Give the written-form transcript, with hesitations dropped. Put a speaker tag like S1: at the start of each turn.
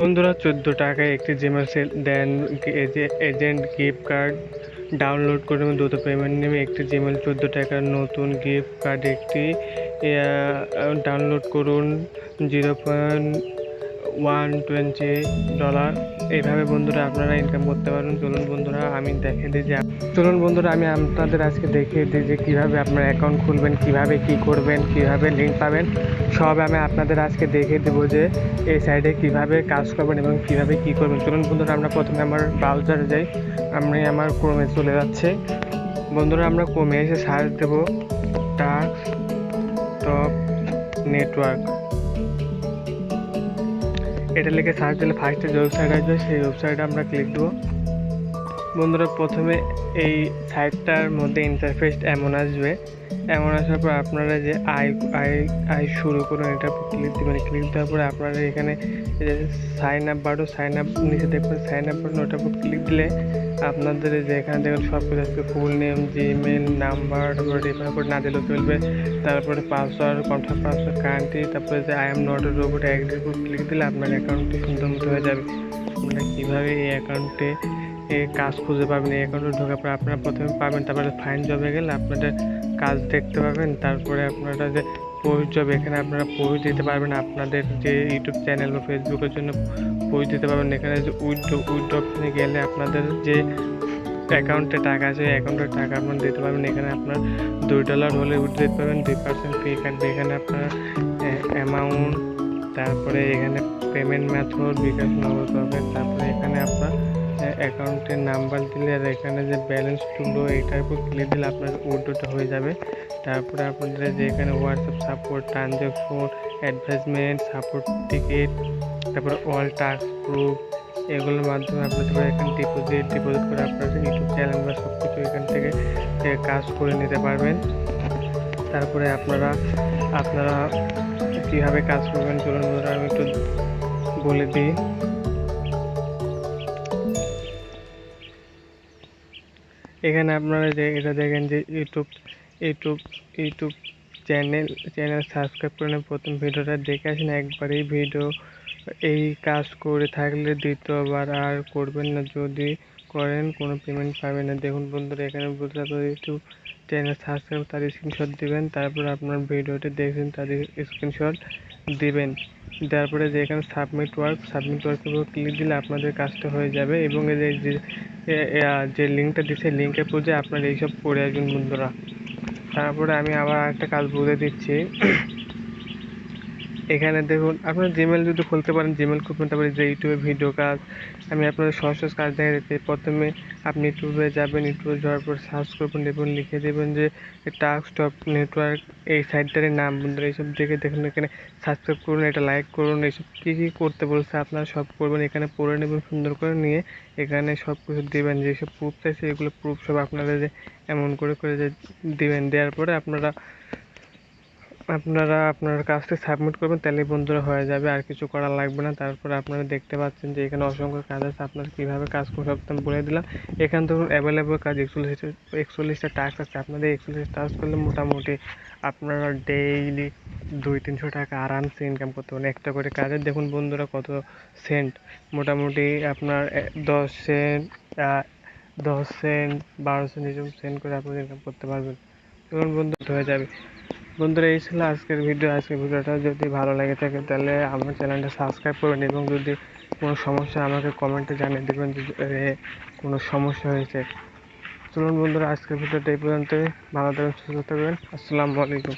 S1: বন্ধুরা 14 টাকায় একটি জিমেল সেল দেন এজেন্ট গিফট কার্ড ডাউনলোড করে দ্রুত পেমেন্ট নেমে একটি জিমেল 14 টাকার নতুন গিফট কার্ড একটি ডাউনলোড করুন 0.120 ডলার। এইভাবে বন্ধুরা আপনারা ইনকাম করতে পারেন। চলুন বন্ধুরা আমি আপনাদের আজকে দেখিয়ে দিই যে কীভাবে আপনার অ্যাকাউন্ট খুলবেন, কিভাবে কি করবেন, কিভাবে লিঙ্ক পাবেন, সব আমি আপনাদের আজকে দেখিয়ে দেবো যে এই সাইডে কিভাবে কাজ করবেন এবং কিভাবে কি করবেন। চলুন বন্ধুরা আমরা প্রথমে আমার ব্রাউজারে যাই। আমি আমার ক্রোমে চলে যাচ্ছে। বন্ধুরা আমরা ক্রোমে এসে সার্চ দেবো টাস্ক টপ নেটওয়ার্ক। এটা লিখে সার্চ দিলে ফার্স্টে যে ওয়েবসাইট আসবে সেই ওয়েবসাইটে আমরা ক্লিক দেবো। বন্ধুরা প্রথমে এই সাইটটার মধ্যে ইন্টারফেস এমন আসবে, এমন আসার পর আপনারা যে আই শুরু করুন এটা ক্লিক দেবেন। ক্লিক দেওয়ার পরে আপনারা এখানে sign up button, sign up নিচে দেখবেন সাইন আপ বাটন, ওটার উপর ক্লিক দিলে আপনাদের যে এখানে দেখবেন সব কিছু আসবে, ফুল নেম, জিমেল নাম্বার, তারপরে রেফার কোড না দিলেও চলবে, তারপরে পাসওয়ার্ড, কনফার্ম পাসওয়ার্ড, কান্ট্রি, তারপরে যে I am not a robot অ্যাগ্রির উপর ক্লিক দিলে আপনার অ্যাকাউন্টটি সুন্দর মতো হয়ে যাবে। আপনারা কীভাবে এই অ্যাকাউন্টে কাজ খুঁজে পাবেন, এই অ্যাকাউন্টে ঢোকার পরে আপনারা প্রথমে পাবেন, তারপরে ফাইন জবে গেলে আপনাদের কাজ দেখতে পাবেন। তারপরে আপনারা যে পোস্ট জব, এখানে আপনারা পোস্ট দিতে পারবেন, আপনাদের যে ইউটিউব চ্যানেল বা ফেসবুকের জন্য পোস্ট দিতে পারবেন। এখানে যে উইথড্র অপশনে গেলে আপনাদের যে অ্যাকাউন্টে টাকা আছে এই অ্যাকাউন্টের টাকা আপনারা দিতে পারবেন। এখানে আপনার $2 হলে উইথড্র দিতে পারবেন, 2% ফি কাটবে। এখানে আপনার অ্যামাউন্ট, তারপরে এখানে পেমেন্ট মেথড, বিকাশ, নগদ পাবেন। তারপরে এখানে আপনার অ্যাকাউন্টের নাম্বার দিলে আর এখানে যে ব্যালেন্স টুলো এইটার উপর ক্লিক দিলে আপনার উইথড্রটা হয়ে যাবে। তারপরে আপনাদের যে এখানে WhatsApp support, transaction, advertisement, support ticket, তারপরে অল টাস্ক প্রুফ, এগুলোর মাধ্যমে আপনাদের এখানে ডিপোজিট করে আপনার ইউটিউব চ্যানেল বা সব কিছু এখান থেকে কাজ করে নিতে পারবেন। তারপরে আপনারা কীভাবে কাজ করবেন চলুন আমি একটু বলে দিই। এখানে আপনারা যে এটা দেখেন যে ইউটিউব চ্যানেল সাবস্ক্রাইব করে প্রথম ভিডিওটা দেখে আসেন একবারই। এই কাজ করে থাকলে দ্বিতীয়বার আর করবেন না, যদি করেন কোনো পেমেন্ট পাবেন না। দেখুন বন্ধুরা এখানে বলতে আপনার ইউটিউব চ্যানেল সাবস্ক্রাইব তার স্ক্রিনশট দিবেন, তারপর আপনার ভিডিওটি দেখছেন তাদের স্ক্রিনশট দিবেন। তারপরে যে এখানে সাবমিট ওয়ার্কের উপর ক্লিক দিলে আপনাদের কাজটা হয়ে যাবে। এবং এই যে লিঙ্কটা দিচ্ছে লিঙ্কের পরে আপনারা এইসব করে আসবেন বন্ধুরা। তারপরে আমি আবার একটা কাজ বলে দিচ্ছি। এখানে দেখুন আপনার জিমেল যদি খুলতে পারেন জিমেল খুলবেন, তারপরে যে ইউটিউবে ভিডিও কাজ আমি আপনাদের সহজ কাজ দেখা দিচ্ছি। প্রথমে আপনি ইউটিউবে যাবেন, ইউটিউবে যাওয়ার পর সার্চ করবেন এবং লিখে দেবেন যে টাস্ক টপ নেটওয়ার্ক, এই সাইটটার নাম বন্ধুরা। এইসব দেখে দেখুন এখানে সাবস্ক্রাইব করুন, এটা লাইক করুন, এইসব কী কী করতে বলছে আপনারা সব করবেন। এখানে পড়ে নেবেন সুন্দর করে, নিয়ে এখানে সব কিছু দেবেন, যেসব প্রুফ চাইছে এগুলো প্রুফ সব আপনারা যে এমন করে যে দেবেন। দেওয়ার পরে আপনারা আপনার কাজটি সাবমিট করবেন, তাহলে বন্ধুরা হয়ে যাবে, আর কিছু করা লাগবে না। তারপরে আপনারা দেখতে পাচ্ছেন যে এখানে অসংখ্য কাজ আছে, আপনারা কীভাবে কাজ করতে সব বলে দিলাম। এখান থেকে অ্যাভেলেবল কাজ 41টা টাস্ক আছে। আপনাদের 41 টাস্ক করলে মোটামুটি আপনারা ডেইলি 200-300 টাকা আরামসে ইনকাম করতে পারেন একটা করে কাজে। দেখুন বন্ধুরা কত সেন্ট, মোটামুটি আপনার 10 সেন্ট 10 সেন্ট 12 সেন্ট এরকম সেন্ট করে আপনারা ইনকাম করতে পারবেন। তখন বন্ধু হয়ে যাবে। বন্ধুরা এই ছিল আজকের ভিডিওটা যদি ভালো লেগে থাকে তাহলে আমার চ্যানেলটা সাবস্ক্রাইব করবেন, এবং যদি কোনো সমস্যা আমাকে কমেন্টে জানিয়ে দেবেন যে কোনো সমস্যা হয়েছে। চলুন বন্ধুরা আজকের ভিডিওটা এই পর্যন্তই। ভালো থাকবেন, সুস্থ থাকবেন। আসসালামু আলাইকুম।